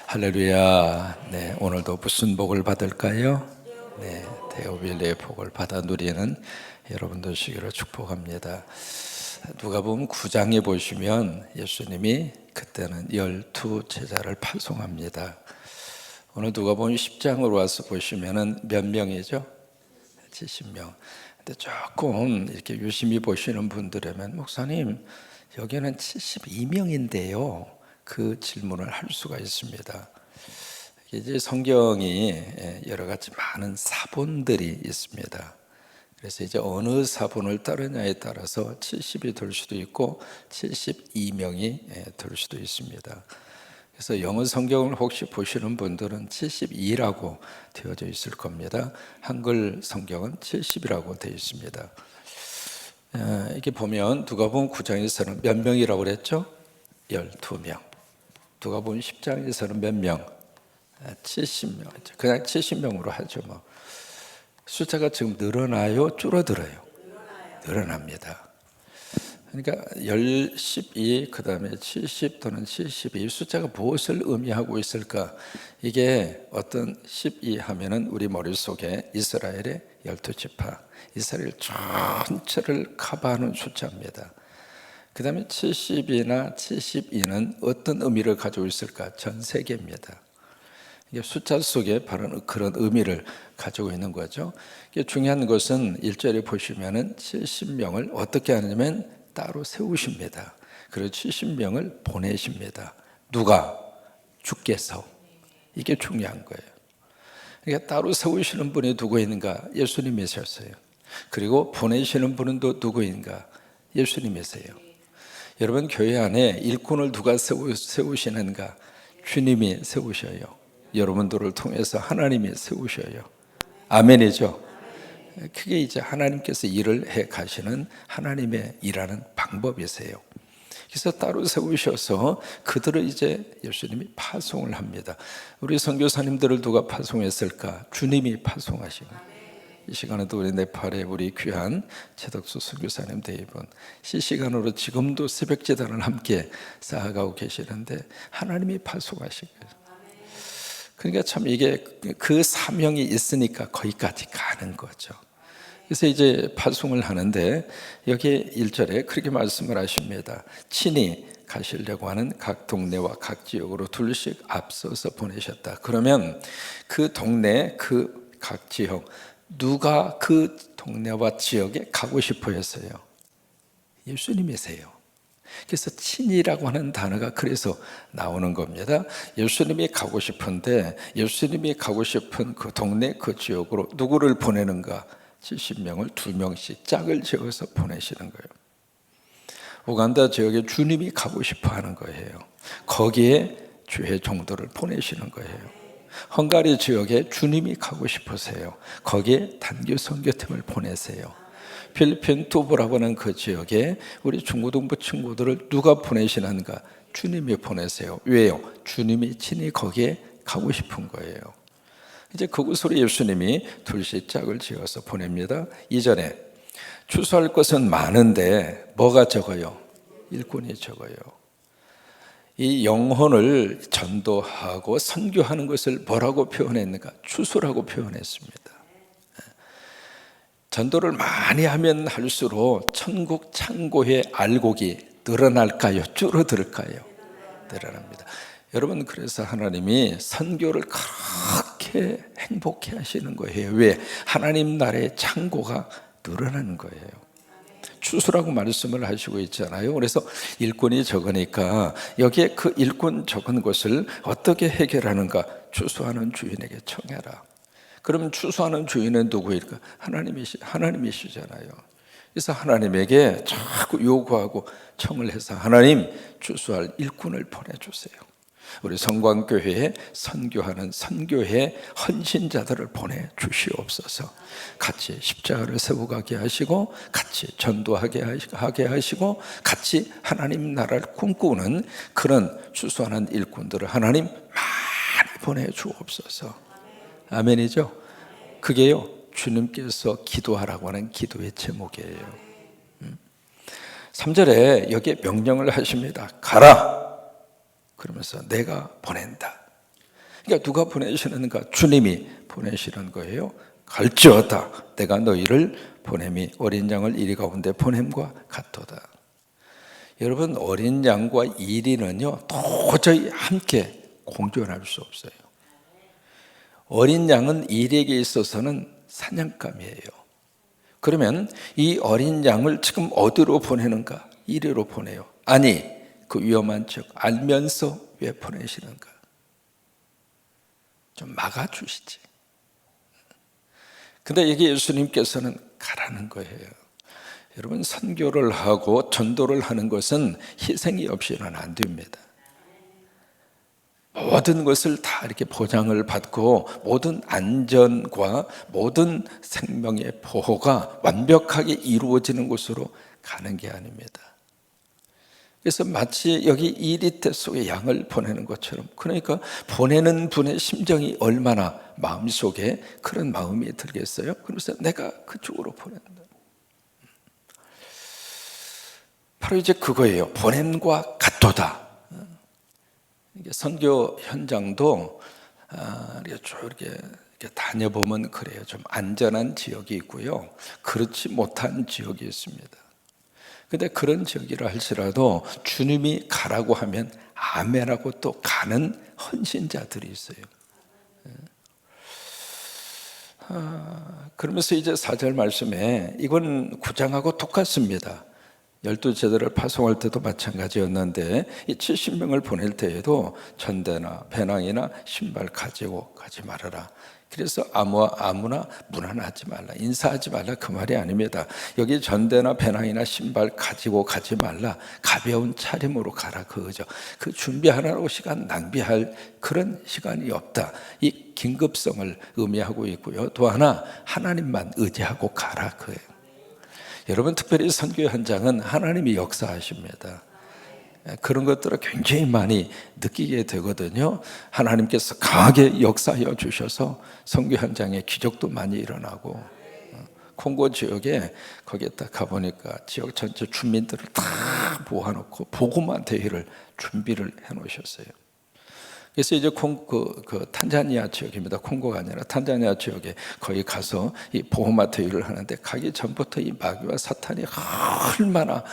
할렐루야. 네, 오늘도 무슨 복을 받을까요? 네, 데오빌레의 복을 받아 누리는 여러분 되시기를 축복합니다. 누가복음 9장에 보시면 예수님이 그때는 12 제자를 파송합니다. 오늘 누가복음 10장으로 와서 보시면은 몇 명이죠? 70명. 근데 조금 이렇게 유심히 보시는 분들이면 목사님, 여기는 72명인데요. 그 질문을 할 수가 있습니다. 이제 성경이 여러 가지 많은 사본들이 있습니다. 그래서 이제 어느 사본을 따르냐에 따라서 70이 될 수도 있고 72명이 될 수도 있습니다. 그래서 영어 성경을 혹시 보시는 분들은 72라고 되어져 있을 겁니다. 한글 성경은 70이라고 되어 있습니다. 이렇게 보면 누가복음 9장에서는 몇 명이라고 그랬죠? 12명. 누가복음 10장에서는 몇 명? 70명. 그냥 70명으로 하죠. 뭐. 숫자가 지금 늘어나요? 줄어들어요? 늘어납니다. 그러니까 12, 그 다음에 70 또는 72 숫자가 무엇을 의미하고 있을까? 이게 어떤 12 하면은 우리 머릿속에 이스라엘의 12지파, 이스라엘 전체를 커버하는 숫자입니다. 그 다음에 70이나 72는 어떤 의미를 가지고 있을까? 전 세계입니다. 이게 숫자 속에 바로 그런 의미를 가지고 있는 거죠. 중요한 것은 1절에 보시면은 70명을 어떻게 하냐면 따로 세우십니다. 그리고 70명을 보내십니다. 누가? 주께서. 이게 중요한 거예요. 그러니까 따로 세우시는 분이 누구인가? 예수님이셨어요. 그리고 보내시는 분은 또 누구인가? 예수님이세요. 여러분, 교회 안에 일꾼을 누가 세우시는가? 주님이 세우셔요. 여러분들을 통해서 하나님이 세우셔요. 아멘이죠. 그게 이제 하나님께서 일을 해 가시는 하나님의 일하는 방법이세요. 그래서 따로 세우셔서 그들을 이제 예수님이 파송을 합니다. 우리 선교사님들을 누가 파송했을까? 주님이 파송하시고. 이 시간에도 우리 네팔의 우리 귀한 최덕수 선교사님 대입은 실시간으로 지금도 새벽제단을 함께 쌓아가고 계시는데 하나님이 파송하신 거예요. 그러니까 참 이게 그 사명이 있으니까 거기까지 가는 거죠. 그래서 이제 파송을 하는데 여기 1절에 그렇게 말씀을 하십니다. 친히 가시려고 하는 각 동네와 각 지역으로 둘씩 앞서서 보내셨다. 그러면 그 동네, 그 각 지역, 누가 그 동네와 지역에 가고 싶어 했어요? 예수님이세요. 그래서 친이라고 하는 단어가 그래서 나오는 겁니다. 예수님이 가고 싶은데 예수님이 가고 싶은 그 동네 그 지역으로 누구를 보내는가? 70명을 2명씩 짝을 지어서 보내시는 거예요. 우간다 지역에 주님이 가고 싶어 하는 거예요. 거기에 주의 종들을 보내시는 거예요. 헝가리 지역에 주님이 가고 싶으세요. 거기에 단기 선교팀을 보내세요. 필리핀 투브라고 하는 그 지역에 우리 중고등부 친구들을 누가 보내시는가? 주님이 보내세요. 왜요? 주님이 친히 거기에 가고 싶은 거예요. 이제 그곳으로 예수님이 둘씩 짝을 지어서 보냅니다. 이전에 추수할 것은 많은데 뭐가 적어요? 일꾼이 적어요. 이 영혼을 전도하고 선교하는 것을 뭐라고 표현했는가? 추수라고 표현했습니다. 전도를 많이 하면 할수록 천국 창고의 알곡이 늘어날까요? 줄어들까요? 늘어납니다. 여러분, 그래서 하나님이 선교를 그렇게 행복해 하시는 거예요. 왜? 하나님 나라의 창고가 늘어나는 거예요. 추수라고 말씀을 하시고 있잖아요. 그래서 일꾼이 적으니까 여기에 그 일꾼 적은 것을 어떻게 해결하는가? 추수하는 주인에게 청해라. 그러면 추수하는 주인은 누구일까? 하나님이시잖아요. 그래서 하나님에게 자꾸 요구하고 청을 해서 하나님, 추수할 일꾼을 보내주세요. 우리 성광교회에 선교하는 선교회 헌신자들을 보내주시옵소서. 같이 십자가를 세우게 하시고 같이 전도하게 하시고 같이 하나님 나라를 꿈꾸는 그런 추수하는 일꾼들을 하나님 많이 보내주옵소서. 아멘이죠? 그게요, 주님께서 기도하라고 하는 기도의 제목이에요. 3절에 여기에 명령을 하십니다. 가라! 그러면서 내가 보낸다. 그러니까 누가 보내시는가? 주님이 보내시는 거예요. 갈지어다 내가 너희를 보냄이 어린 양을 이리 가운데 보냄과 같도다. 여러분, 어린 양과 이리는요 도저히 함께 공존할 수 없어요. 어린 양은 이리에게 있어서는 사냥감이에요. 그러면 이 어린 양을 지금 어디로 보내는가? 이리로 보내요. 아니, 그 위험한 척 알면서 왜 보내시는가? 좀 막아주시지. 근데 여기 예수님께서는 가라는 거예요. 여러분, 선교를 하고 전도를 하는 것은 희생이 없이는 안 됩니다. 모든 것을 다 이렇게 보장을 받고 모든 안전과 모든 생명의 보호가 완벽하게 이루어지는 곳으로 가는 게 아닙니다. 그래서 마치 여기 2리터 속에 양을 보내는 것처럼, 그러니까 보내는 분의 심정이 얼마나 마음속에 그런 마음이 들겠어요? 그래서 내가 그쪽으로 보낸다. 바로 이제 그거예요. 보냄과 같도다. 선교 현장도 이렇게 다녀보면 그래요. 좀 안전한 지역이 있고요, 그렇지 못한 지역이 있습니다. 근데 그런 지역이라 할지라도 주님이 가라고 하면 아멘하고 또 가는 헌신자들이 있어요. 그러면서 이제 4절 말씀에 이건 9장하고 똑같습니다. 12제자를 파송할 때도 마찬가지였는데 이 70명을 보낼 때에도 전대나 배낭이나 신발 가지고 가지 말아라. 그래서 아무나 무난하지 말라, 인사하지 말라, 그 말이 아닙니다. 여기 전대나 배낭이나 신발 가지고 가지 말라, 가벼운 차림으로 가라, 그거죠. 그 준비하느라고 시간 낭비할 그런 시간이 없다, 이 긴급성을 의미하고 있고요. 또 하나, 하나님만 의지하고 가라, 그예요. 여러분, 특별히 선교 현장은 하나님이 역사하십니다. 그런 것들을 굉장히 많이 느끼게 되거든요. 하나님께서 강하게 역사하여 주셔서 선교 현장에 기적도 많이 일어나고, 콩고 지역에 거기에 딱 가보니까 지역 전체 주민들을 다 모아놓고 복음화 대회를 준비를 해놓으셨어요. 그래서 이제 탄자니아 지역입니다. 콩고가 아니라 탄자니아 지역에 거기 가서 이 복음화 대회를 하는데, 가기 전부터 이 마귀와 사탄이 얼마나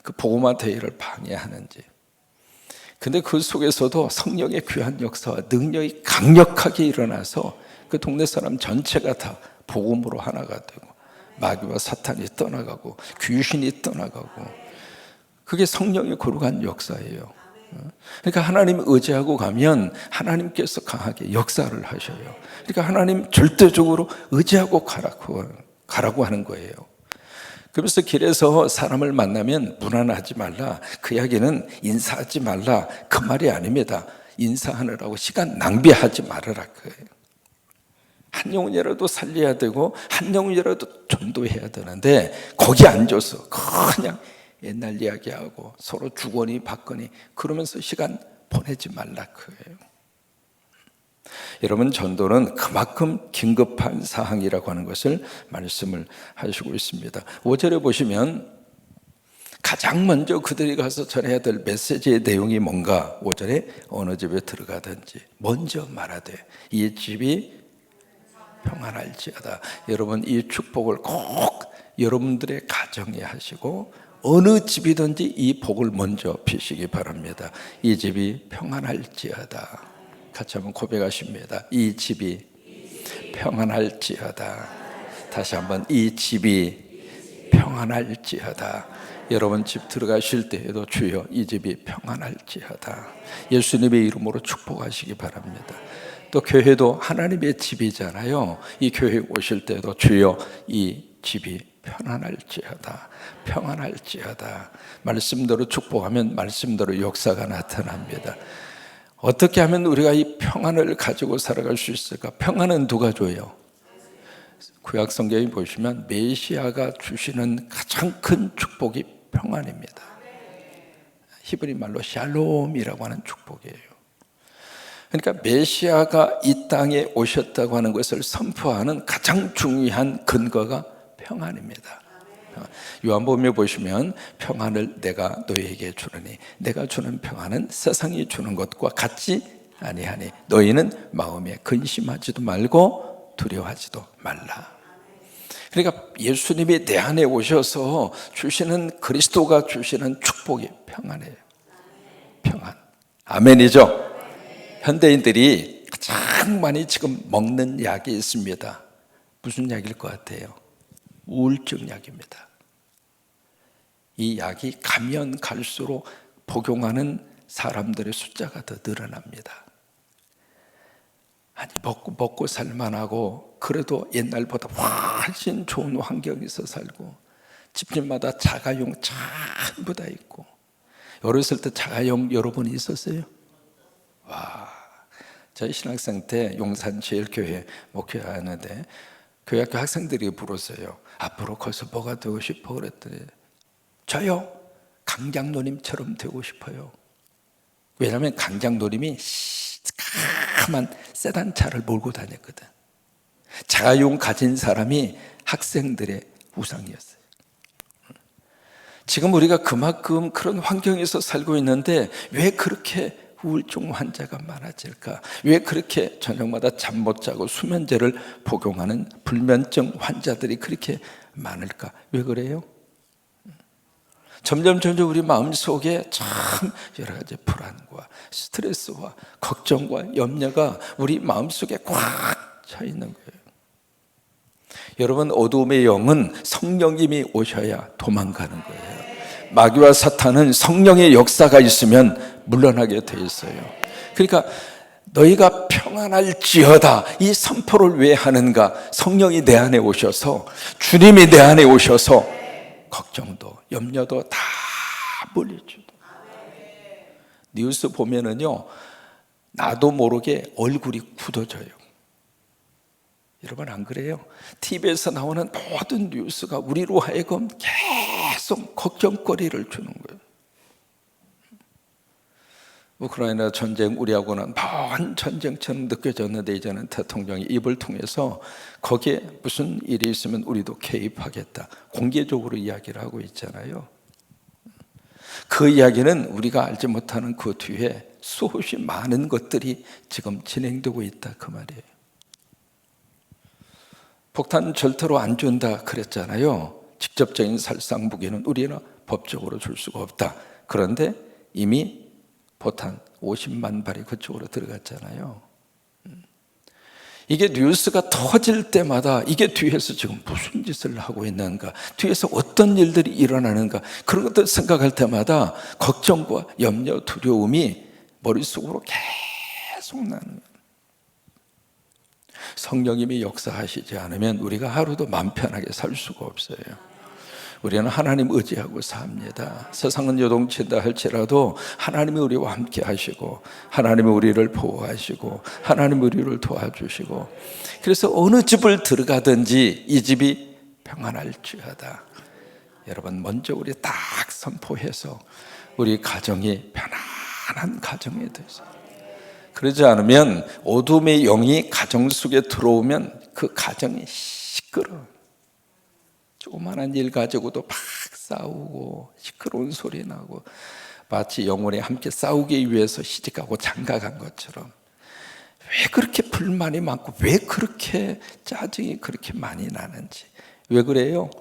그 복음화 대회를 방해하는지. 근데 그 속에서도 성령의 귀한 역사와 능력이 강력하게 일어나서 그 동네 사람 전체가 다 복음으로 하나가 되고, 마귀와 사탄이 떠나가고 귀신이 떠나가고, 그게 성령의 거룩한 역사예요. 그러니까 하나님 의지하고 가면 하나님께서 강하게 역사를 하셔요. 그러니까 하나님 절대적으로 의지하고 가라고 하는 거예요. 그래서 길에서 사람을 만나면 무난하지 말라, 그 이야기는 인사하지 말라, 그 말이 아닙니다. 인사하느라고 시간 낭비하지 말아라, 그예요. 한 영혼이라도 살려야 되고 한 영혼이라도 전도해야 되는데, 거기 앉아서 그냥 옛날 이야기하고 서로 주거니 받거니 그러면서 시간 보내지 말라, 그예요. 여러분, 전도는 그만큼 긴급한 사항이라고 하는 것을 말씀을 하시고 있습니다. 5절에 보시면 가장 먼저 그들이 가서 전해야 될 메시지의 내용이 뭔가, 5절에 어느 집에 들어가든지 먼저 말하되 이 집이 평안할지어다. 여러분, 이 축복을 꼭 여러분들의 가정에 하시고 어느 집이든지 이 복을 먼저 비시기 바랍니다. 이 집이 평안할지어다. 같이 한번 고백하십니다. 이 집이 평안할지어다. 다시 한번, 이 집이 평안할지어다. 여러분, 집 들어가실 때에도 주여 이 집이 평안할지어다, 예수님의 이름으로 축복하시기 바랍니다. 또 교회도 하나님의 집이잖아요. 이 교회 오실 때도 주여 이 집이 편안할지어다, 평안할지어다. 말씀대로 축복하면 말씀대로 역사가 나타납니다. 어떻게 하면 우리가 이 평안을 가지고 살아갈 수 있을까? 평안은 누가 줘요? 구약 성경에 보시면 메시아가 주시는 가장 큰 축복이 평안입니다. 히브리 말로 샬롬이라고 하는 축복이에요. 그러니까 메시아가 이 땅에 오셨다고 하는 것을 선포하는 가장 중요한 근거가 평안입니다. 요한복음에 보시면 평안을 내가 너희에게 주느니, 내가 주는 평안은 세상이 주는 것과 같지 아니하니 너희는 마음에 근심하지도 말고 두려워하지도 말라. 그러니까 예수님이 내 안에 오셔서 주시는, 그리스도가 주시는 축복이 평안이에요. 평안. 아멘이죠. 현대인들이 가장 많이 지금 먹는 약이 있습니다. 무슨 약일 것 같아요? 우울증 약입니다. 이 약이 가면 갈수록 복용하는 사람들의 숫자가 더 늘어납니다. 아니, 먹고 살만하고, 그래도 옛날보다 훨씬 좋은 환경에서 살고, 집집마다 자가용 전부 다 있고. 어렸을 때 자가용 여러분이 있었어요? 와, 저희 신학생 때 용산 제일교회 목회하는데 교회학교 학생들이 물었어요. 앞으로 커서 뭐가 되고 싶어? 그랬더니 저요, 강장노님처럼 되고 싶어요. 왜냐하면 강장노님이 까만 세단차를 몰고 다녔거든. 자가용 가진 사람이 학생들의 우상이었어요. 지금 우리가 그만큼 그런 환경에서 살고 있는데 왜 그렇게 우울증 환자가 많아질까? 왜 그렇게 저녁마다 잠 못 자고 수면제를 복용하는 불면증 환자들이 그렇게 많을까? 왜 그래요? 점점 우리 마음속에 참 여러 가지 불안과 스트레스와 걱정과 염려가 우리 마음속에 꽉 차 있는 거예요. 여러분, 어두움의 영은 성령님이 오셔야 도망가는 거예요. 마귀와 사탄은 성령의 역사가 있으면 물러나게 돼 있어요. 그러니까 너희가 평안할지어다, 이 선포를 왜 하는가? 성령이 내 안에 오셔서, 주님이 내 안에 오셔서 걱정도 염려도 다 물리주고. 뉴스 보면은요, 나도 모르게 얼굴이 굳어져요. 여러분 안 그래요? TV에서 나오는 모든 뉴스가 우리로 하여금 계속 걱정거리를 주는 거예요. 우크라이나 전쟁 우리하고는 먼 전쟁처럼 느껴졌는데 이제는 대통령이 입을 통해서 거기에 무슨 일이 있으면 우리도 개입하겠다, 공개적으로 이야기를 하고 있잖아요. 그 이야기는 우리가 알지 못하는 그 뒤에 수없이 많은 것들이 지금 진행되고 있다, 그 말이에요. 폭탄 절대로 안 준다 그랬잖아요. 직접적인 살상 무기는 우리는 법적으로 줄 수가 없다. 그런데 이미 포탄 50만 발이 그쪽으로 들어갔잖아요. 이게 뉴스가 터질 때마다 이게 뒤에서 지금 무슨 짓을 하고 있는가, 뒤에서 어떤 일들이 일어나는가, 그런 것들 생각할 때마다 걱정과 염려, 두려움이 머릿속으로 계속 나는 거예요. 성령님이 역사하시지 않으면 우리가 하루도 마음 편하게 살 수가 없어요. 우리는 하나님 의지하고 삽니다. 세상은 요동친다 할지라도 하나님이 우리와 함께 하시고, 하나님이 우리를 보호하시고, 하나님이 우리를 도와주시고, 그래서 어느 집을 들어가든지 이 집이 평안할지어다. 여러분, 먼저 우리 딱 선포해서 우리 가정이 편안한 가정이 되세요. 그러지 않으면 어둠의 영이 가정 속에 들어오면 그 가정이 시끄러워요. 조그만한 일 가지고도 막 싸우고 시끄러운 소리 나고, 마치 영혼이 함께 싸우기 위해서 시집가고 장가간 것처럼. 왜 그렇게 불만이 많고 왜 그렇게 짜증이 그렇게 많이 나는지. 왜 그래요?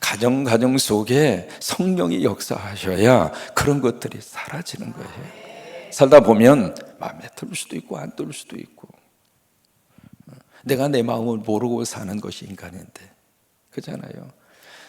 가정 속에 성령이 역사하셔야 그런 것들이 사라지는 거예요. 살다 보면 마음에 들 수도 있고 안 들 수도 있고, 내가 내 마음을 모르고 사는 것이 인간인데, 그렇잖아요.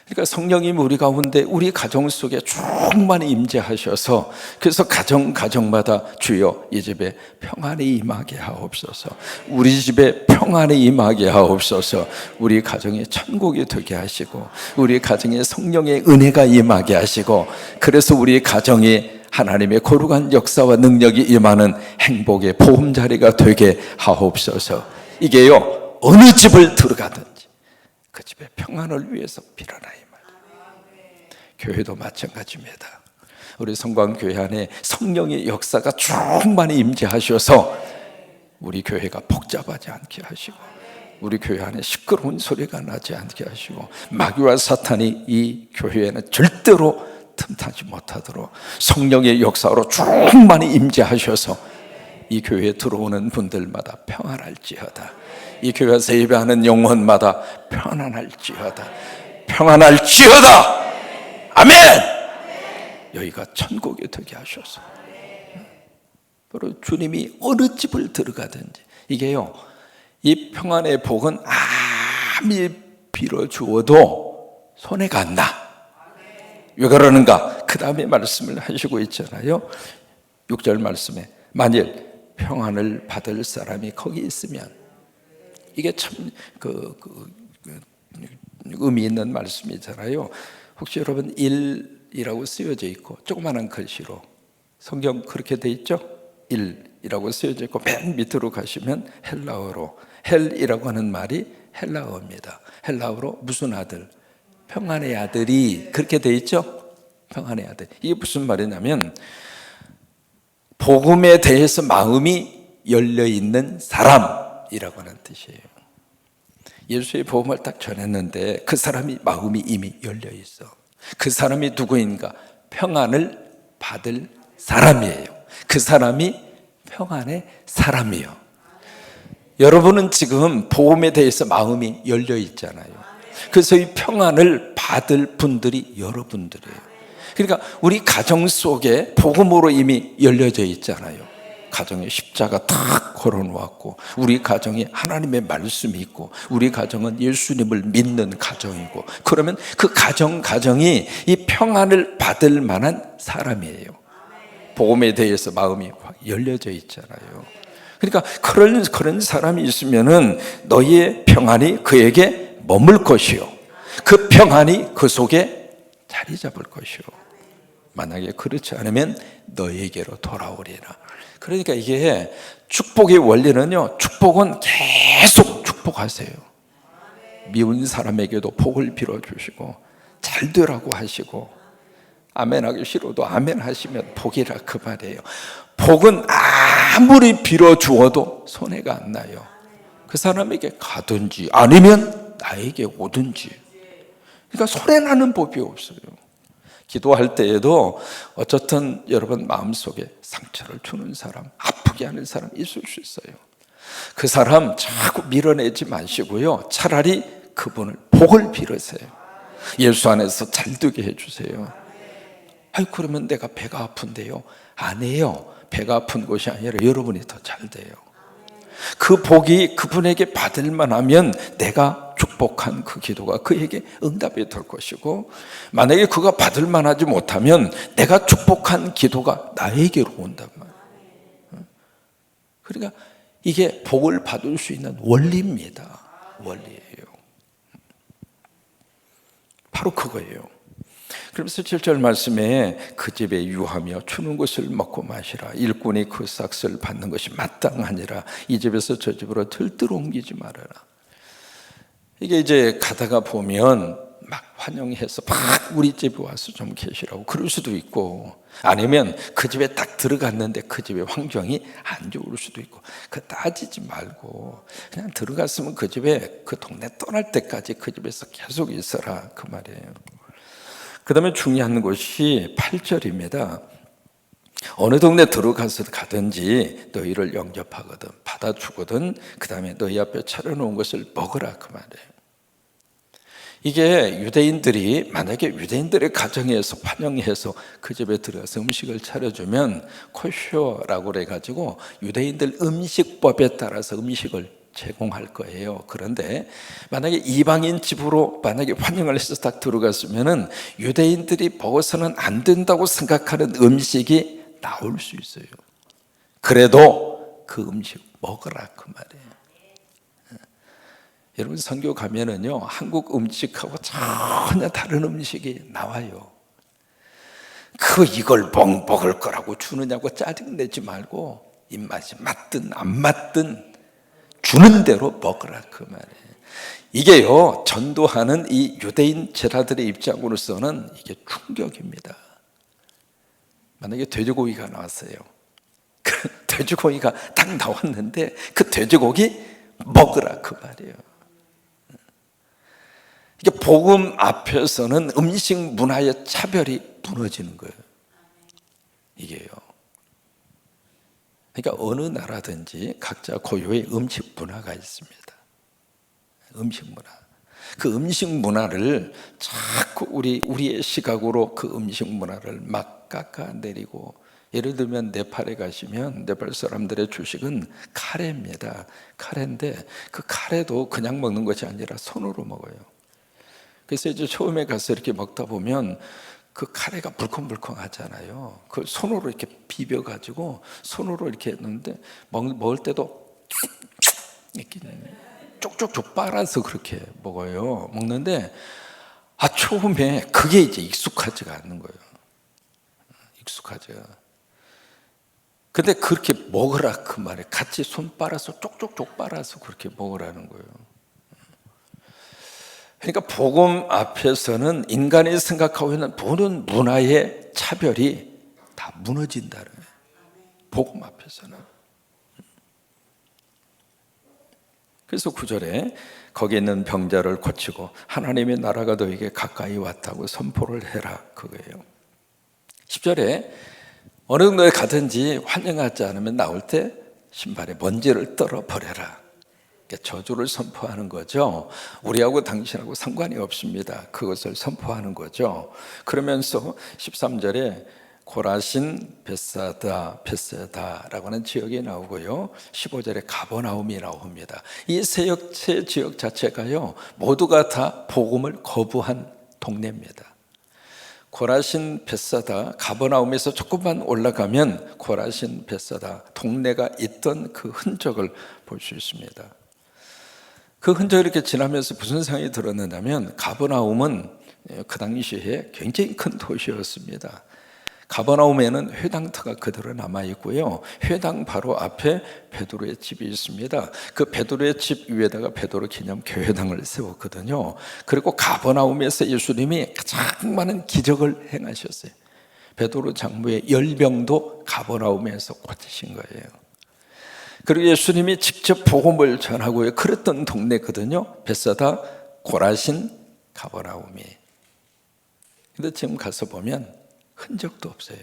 그러니까 성령님이 우리 가운데 우리 가정 속에 충만히 임재하셔서, 그래서 가정마다 주여 이 집에 평안이 임하게 하옵소서, 우리 집에 평안이 임하게 하옵소서, 우리 가정이 천국이 되게 하시고 우리 가정에 성령의 은혜가 임하게 하시고, 그래서 우리 가정이 하나님의 거룩한 역사와 능력이 임하는 행복의 보금자리가 되게 하옵소서. 이게요, 어느 집을 들어가든지 그 집의 평안을 위해서 빌어라, 이 말. 교회도 마찬가지입니다. 우리 성광교회 안에 성령의 역사가 충만히 임재하셔서 우리 교회가 복잡하지 않게 하시고, 우리 교회 안에 시끄러운 소리가 나지 않게 하시고, 마귀와 사탄이 이 교회에는 절대로 틈타지 못하도록 성령의 역사로 충만히 임재하셔서 이 교회에 들어오는 분들마다 평안할지어다. 이 교회에서 예배하는 영혼마다 평안할지어다. 평안할지어다. 아멘. 여기가 천국이 되게 하셔서 바로 주님이 어느 집을 들어가든지 이게요, 이 평안의 복은 아무리 빌어주어도 손해가 안 나. 왜 그러는가? 그 다음에 말씀을 하시고 있잖아요. 6절 말씀에 만일 평안을 받을 사람이 거기 있으면, 이게 참 의미 있는 말씀이잖아요. 혹시 여러분 1이라고 쓰여져 있고 조그마한 글씨로 성경 그렇게 돼 있죠? 1이라고 쓰여져 있고 맨 밑으로 가시면 헬라어로, 헬이라고 하는 말이 헬라어입니다. 헬라어로 무슨 아들? 평안의 아들이 그렇게 돼 있죠? 평안의 아들. 이게 무슨 말이냐면 복음에 대해서 마음이 열려있는 사람이라고 하는 뜻이에요. 예수의 복음을 딱 전했는데 그 사람이 마음이 이미 열려있어. 그 사람이 누구인가? 평안을 받을 사람이에요. 그 사람이 평안의 사람이에요. 여러분은 지금 복음에 대해서 마음이 열려있잖아요. 그래서 이 평안을 받을 분들이 여러분들이에요. 그러니까 우리 가정 속에 복음으로 이미 열려져 있잖아요. 가정에 십자가 탁 걸어놓았고, 우리 가정에 하나님의 말씀이 있고, 우리 가정은 예수님을 믿는 가정이고, 그러면 그 가정이 이 평안을 받을 만한 사람이에요. 복음에 대해서 마음이 확 열려져 있잖아요. 그러니까 그런 사람이 있으면은 너희의 평안이 그에게 머물 것이요, 그 평안이 그 속에 자리 잡을 것이요, 만약에 그렇지 않으면 너희에게로 돌아오리라. 그러니까 이게 축복의 원리는요, 축복은 계속 축복하세요. 미운 사람에게도 복을 빌어주시고 잘 되라고 하시고, 아멘하기 싫어도 아멘 하시면 복이라 그 말이에요. 복은 아무리 빌어주어도 손해가 안 나요. 그 사람에게 가든지 아니면 나에게 오든지. 그러니까 손해나는 법이 없어요. 기도할 때에도 어쨌든 여러분 마음속에 상처를 주는 사람, 아프게 하는 사람 있을 수 있어요. 그 사람 자꾸 밀어내지 마시고요, 차라리 그분을 복을 빌으세요. 예수 안에서 잘되게 해주세요. 아이, 그러면 내가 배가 아픈데요. 아니에요. 배가 아픈 것이 아니라 여러분이 더 잘 돼요. 그 복이 그분에게 받을 만하면 내가 축복한 그 기도가 그에게 응답이 될 것이고, 만약에 그가 받을 만하지 못하면 내가 축복한 기도가 나에게로 온단 말이에요. 그러니까 이게 복을 받을 수 있는 원리입니다. 원리예요. 바로 그거예요. 그러면서 7절 말씀에 그 집에 유하며 추는 것을 먹고 마시라. 일꾼이 그 삭슬 받는 것이 마땅하니라. 이 집에서 저 집으로 들들어 옮기지 말아라. 이게 이제 가다가 보면 막 환영해서 막 우리 집에 와서 좀 계시라고 그럴 수도 있고, 아니면 그 집에 딱 들어갔는데 그 집의 환경이 안 좋을 수도 있고, 그 따지지 말고 그냥 들어갔으면 그 집에, 그 동네 떠날 때까지 그 집에서 계속 있어라 그 말이에요. 그 다음에 중요한 것이 8절입니다. 어느 동네 들어가서 가든지 너희를 영접하거든 받아주거든 그 다음에 너희 앞에 차려놓은 것을 먹으라 그 말이에요. 이게 유대인들이 만약에 유대인들의 가정에서 환영해서 그 집에 들어가서 음식을 차려주면 코쇼라고 그래가지고 유대인들 음식법에 따라서 음식을 제공할 거예요. 그런데 만약에 이방인 집으로 만약에 환영을 해서 딱 들어갔으면은 유대인들이 먹어서는 안 된다고 생각하는 음식이 나올 수 있어요. 그래도 그 음식 먹으라 그 말이에요. 여러분 선교 가면은요, 한국 음식하고 전혀 다른 음식이 나와요. 이걸 먹을 거라고 주느냐고 짜증내지 말고 입맛이 맞든 안 맞든 주는 대로 먹으라 그 말이에요. 이게요, 전도하는 이 유대인 제자들의 입장으로서는 이게 충격입니다. 만약에 돼지고기가 나왔어요. 그 돼지고기가 딱 나왔는데 그 돼지고기 먹으라 그 말이에요. 이게 복음 앞에서는 음식 문화의 차별이 무너지는 거예요. 이게요. 그러니까 어느 나라든지 각자 고유의 음식 문화가 있습니다. 음식 문화. 그 음식 문화를 자꾸 우리의 시각으로 그 음식 문화를 막 깎아내리고, 예를 들면 네팔에 가시면 네팔 사람들의 주식은 카레입니다. 카레인데 그 카레도 그냥 먹는 것이 아니라 손으로 먹어요. 그래서 이제 처음에 가서 이렇게 먹다 보면 그 카레가 물컹물컹 하잖아요. 그 손으로 이렇게 비벼가지고 손으로 이렇게 했는데 먹을 때도 이렇게 쪽쪽쪽 빨아서 그렇게 먹는데 처음에 그게 이제 익숙하지가 않는 거예요. 익숙하지가. 근데 그렇게 먹으라 그 말에 같이 손 빨아서 쪽쪽쪽 빨아서 그렇게 먹으라는 거예요. 그러니까 복음 앞에서는 인간이 생각하고 있는 보는 문화의 차별이 다 무너진다는 거예요. 복음 앞에서는. 그래서 9절에 거기 있는 병자를 고치고 하나님의 나라가 너에게 가까이 왔다고 선포를 해라, 그거예요. 10절에 어느 정도에 가든지 환영하지 않으면 나올 때 신발에 먼지를 떨어버려라. 저주를 선포하는 거죠. 우리하고 당신하고 상관이 없습니다. 그것을 선포하는 거죠. 그러면서 13절에 고라신, 벳사다라고 하는 지역이 나오고요, 15절에 가버나움이 나옵니다. 이 세 지역 자체가요, 모두가 다 복음을 거부한 동네입니다. 고라신, 벳사다, 가버나움에서 조금만 올라가면 고라신, 벳사다 동네가 있던 그 흔적을 볼 수 있습니다. 그 흔적을 이렇게 지나면서 무슨 생각이 들었느냐면, 가버나움은 그 당시에 굉장히 큰 도시였습니다. 가버나움에는 회당터가 그대로 남아있고요, 회당 바로 앞에 베드로의 집이 있습니다. 그 베드로의 집 위에다가 베드로 기념 교회당을 세웠거든요. 그리고 가버나움에서 예수님이 가장 많은 기적을 행하셨어요. 베드로 장부의 열병도 가버나움에서 고치신 거예요. 그리고 예수님이 직접 복음을 전하고요, 그랬던 동네거든요. 벳사다, 고라신, 가버나움이. 근데 지금 가서 보면 흔적도 없어요.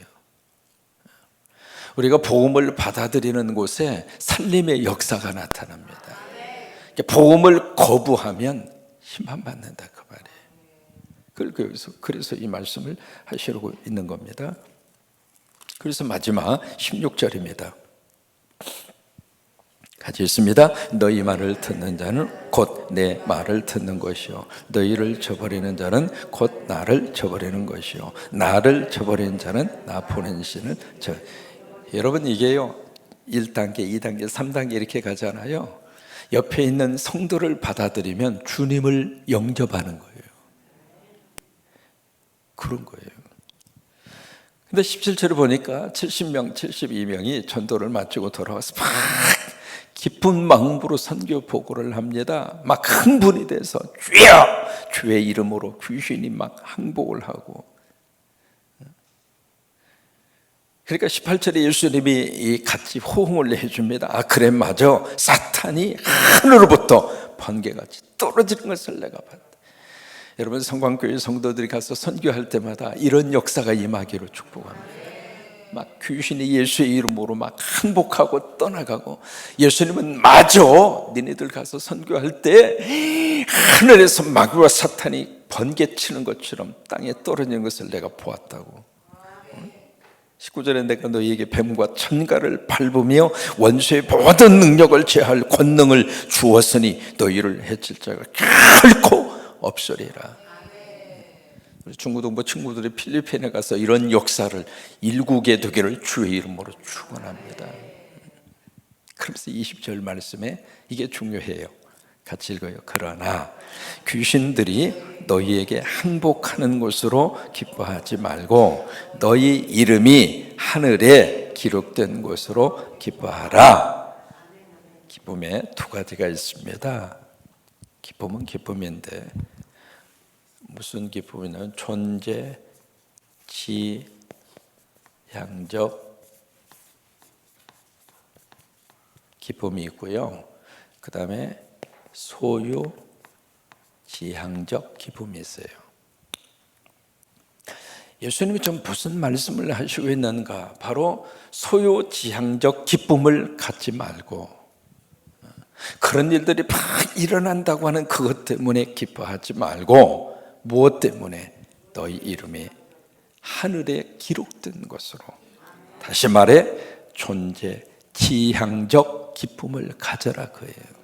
우리가 복음을 받아들이는 곳에 살림의 역사가 나타납니다. 복음을 거부하면 심판받는다, 그 말이에요. 그래서 이 말씀을 하시려고 있는 겁니다. 그래서 마지막 16절입니다. 같이 있습니다. 너희 말을 듣는 자는 곧 내 말을 듣는 것이요, 너희를 저버리는 자는 곧 나를 저버리는 것이요, 나를 저버리는 자는 나 보낸 신을 여러분, 이게요 1단계, 2단계, 3단계 이렇게 가잖아요. 옆에 있는 성도를 받아들이면 주님을 영접하는 거예요. 그런 거예요. 근데 17절을 보니까 70명, 72명이 전도를 마치고 돌아와서 막 기쁜 마음으로 선교 보고를 합니다. 막 흥분이 돼서 주여! 주의 이름으로 귀신이 막 항복을 하고. 그러니까 18절에 예수님이 같이 호응을 해줍니다. 그래 맞아, 사탄이 하늘로부터 번개같이 떨어지는 것을 내가 봤다. 여러분, 성광교회 성도들이 가서 선교할 때마다 이런 역사가 임하기를 축복합니다. 막 귀신이 예수의 이름으로 막 항복하고 떠나가고, 예수님은 맞아, 니네들 가서 선교할 때 하늘에서 마귀와 사탄이 번개치는 것처럼 땅에 떨어지는 것을 내가 보았다고. 19절에 내가 너희에게 뱀과 천가를 밟으며 원수의 모든 능력을 제할 권능을 주었으니 너희를 해칠 자가 결코 없으리라. 중고등부 친구들이 필리핀에 가서 이런 역사를 일구게 되기를 주의 이름으로 축원합니다. 그래서 20절 말씀에 이게 중요해요. 같이 읽어요. 그러나 귀신들이 너희에게 항복하는 것으로 기뻐하지 말고 너희 이름이 하늘에 기록된 것으로 기뻐하라. 기쁨에 두 가지가 있습니다. 기쁨은 기쁨인데 무슨 기쁨이냐면 존재, 지향적 기쁨이 있고요, 그 다음에 소유, 지향적 기쁨이 있어요. 예수님이 좀 무슨 말씀을 하시고 있는가? 바로 소요지향적 기쁨을 갖지 말고 그런 일들이 막 일어난다고 하는 그것 때문에 기뻐하지 말고 무엇 때문에? 너희 이름이 하늘에 기록된 것으로, 다시 말해 존재 지향적 기쁨을 가져라 그예요.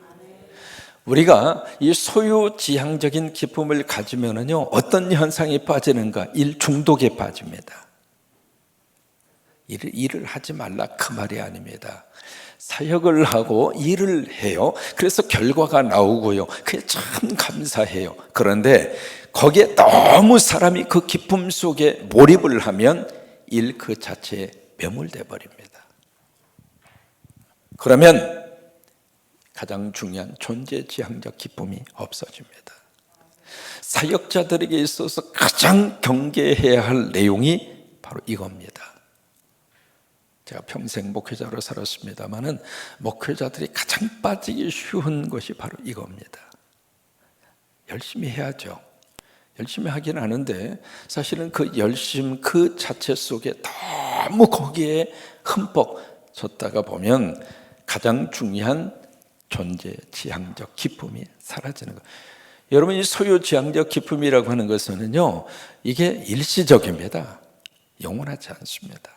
우리가 이 소유지향적인 기쁨을 가지면은요, 어떤 현상이 빠지는가? 일 중독에 빠집니다. 일을 하지 말라 그 말이 아닙니다. 사역을 하고 일을 해요. 그래서 결과가 나오고요. 그게 참 감사해요. 그런데 거기에 너무 사람이 그 기쁨 속에 몰입을 하면 일 그 자체에 매몰돼 버립니다. 그러면 가장 중요한 존재지향적 기쁨이 없어집니다. 사역자들에게 있어서 가장 경계해야 할 내용이 바로 이겁니다. 제가 평생 목회자로 살았습니다마는 목회자들이 가장 빠지기 쉬운 것이 바로 이겁니다. 열심히 해야죠. 열심히 하긴 하는데 사실은 그 열심 그 자체 속에 너무 거기에 흠뻑 젖다가 보면 가장 중요한 존재지향적 기쁨이 사라지는 거예요. 여러분, 이 소유지향적 기쁨이라고 하는 것은요, 이게 일시적입니다. 영원하지 않습니다.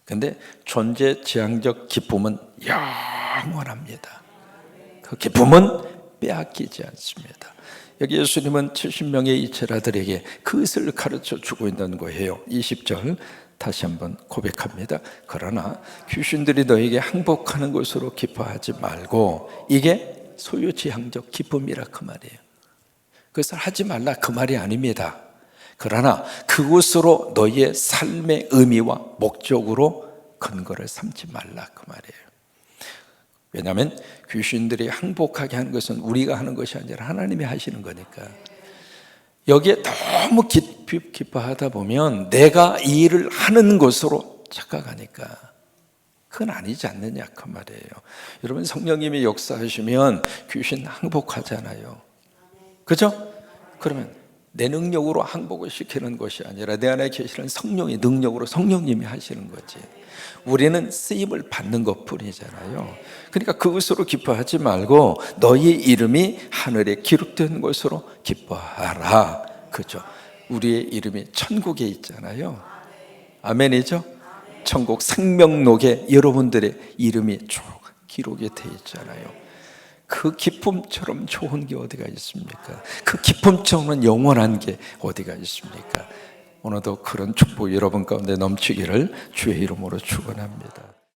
근데 존재지향적 기쁨은 영원합니다. 그 기쁨은 빼앗기지 않습니다. 여기 예수님은 70명의 이체라들에게 그것을 가르쳐 주고 있는 거예요. 20절 다시 한번 고백합니다. 그러나 귀신들이 너에게 항복하는 것으로 기뻐하지 말고, 이게 소유지향적 기쁨이라 그 말이에요. 그것을 하지 말라 그 말이 아닙니다. 그러나 그것으로 너희의 삶의 의미와 목적으로 근거를 삼지 말라 그 말이에요. 왜냐하면 귀신들이 항복하게 하는 것은 우리가 하는 것이 아니라 하나님이 하시는 거니까. 여기에 너무 기뻐하다 보면 내가 이 일을 하는 것으로 착각하니까 그건 아니지 않느냐 그 말이에요. 여러분, 성령님이 역사하시면 귀신 항복하잖아요. 그죠? 그러면 내 능력으로 항복을 시키는 것이 아니라 내 안에 계시는 성령의 능력으로 성령님이 하시는 거지. 우리는 쓰임을 받는 것뿐이잖아요. 그러니까 그것으로 기뻐하지 말고 너희 이름이 하늘에 기록된 것으로 기뻐하라. 그죠? 우리의 이름이 천국에 있잖아요. 아멘이죠? 천국 생명록에 여러분들의 이름이 쭉 기록이 되어 있잖아요. 그 기쁨처럼 좋은 게 어디가 있습니까? 그 기쁨처럼 영원한 게 어디가 있습니까? 오늘도 그런 축복 여러분 가운데 넘치기를 주의 이름으로 축원합니다.